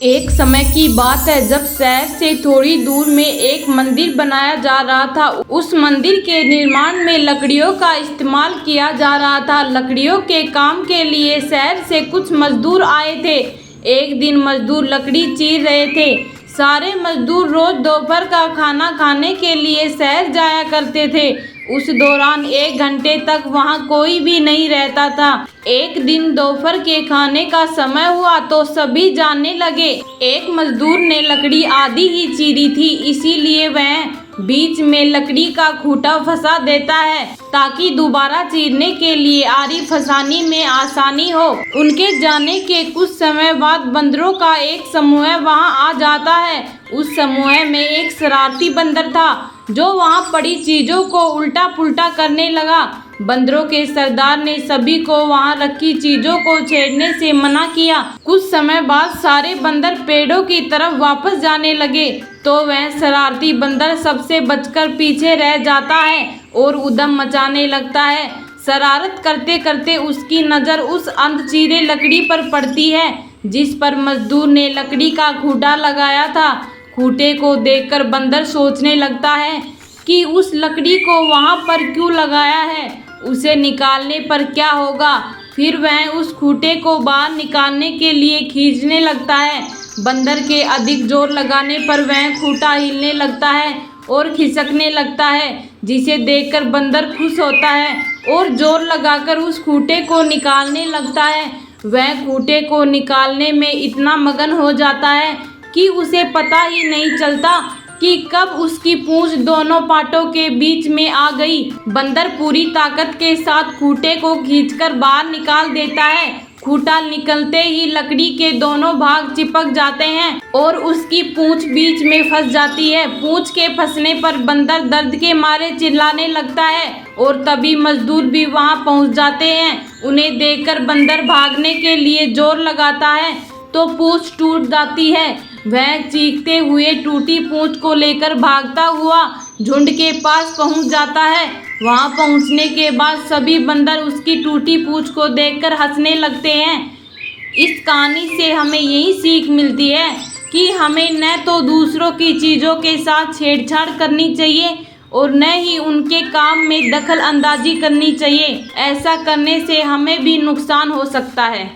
एक समय की बात है जब शहर से थोड़ी दूर में एक मंदिर बनाया जा रहा था। उस मंदिर के निर्माण में लकड़ियों का इस्तेमाल किया जा रहा था। लकड़ियों के काम के लिए शहर से कुछ मजदूर आए थे। एक दिन मजदूर लकड़ी चीर रहे थे। सारे मजदूर रोज दोपहर का खाना खाने के लिए शहर जाया करते थे। उस दौरान 1 घंटे तक वहां कोई भी नहीं रहता था। एक दिन दोपहर के खाने का समय हुआ तो सभी जानने लगे। एक मजदूर ने लकड़ी आधी ही चीरी थी, इसीलिए वह बीच में लकड़ी का खूंटा फंसा देता है ताकि दोबारा चीरने के लिए आरी फंसाने में आसानी हो। उनके जाने के कुछ समय बाद बंदरों का एक समूह वहां आ जाता है। उस समूह में एक शरारती बंदर था जो वहां पड़ी चीजों को उल्टा पुल्टा करने लगा। बंदरों के सरदार ने सभी को वहां रखी चीजों को छेड़ने से मना किया। कुछ समय बाद सारे बंदर पेड़ों की तरफ वापस जाने लगे तो वह शरारती बंदर सबसे बचकर पीछे रह जाता है और उधम मचाने लगता है। शरारत करते करते उसकी नज़र उस अधचीरे लकड़ी पर पड़ती है जिस पर मजदूर ने लकड़ी का खूंटा लगाया था। खूंटे को देखकर बंदर सोचने लगता है कि उस लकड़ी को वहां पर क्यों लगाया है, उसे निकालने पर क्या होगा। फिर वह उस खूंटे को बाहर निकालने के लिए खींचने लगता है। बंदर के अधिक जोर लगाने पर वह खूंटा हिलने लगता है और खिसकने लगता है, जिसे देखकर बंदर खुश होता है और जोर लगाकर उस खूंटे को निकालने लगता है। वह खूंटे को निकालने में इतना मगन हो जाता है कि उसे पता ही नहीं चलता कि कब उसकी पूंछ दोनों पाटों के बीच में आ गई। बंदर पूरी ताकत के साथ खूंटे को खींचकर बाहर निकाल देता है। खूंटा निकलते ही लकड़ी के दोनों भाग चिपक जाते हैं और उसकी पूंछ बीच में फंस जाती है। पूंछ के फंसने पर बंदर दर्द के मारे चिल्लाने लगता है और तभी मजदूर भी वहां पहुंच जाते हैं। उन्हें देखकर बंदर भागने के लिए जोर लगाता है तो पूंछ टूट जाती है। वह चीखते हुए टूटी पूंछ को लेकर भागता हुआ झुंड के पास पहुंच जाता है। वहां पहुंचने के बाद सभी बंदर उसकी टूटी पूंछ को देखकर हंसने लगते हैं। इस कहानी से हमें यही सीख मिलती है कि हमें न तो दूसरों की चीज़ों के साथ छेड़छाड़ करनी चाहिए और न ही उनके काम में दखल अंदाजी करनी चाहिए। ऐसा करने से हमें भी नुकसान हो सकता है।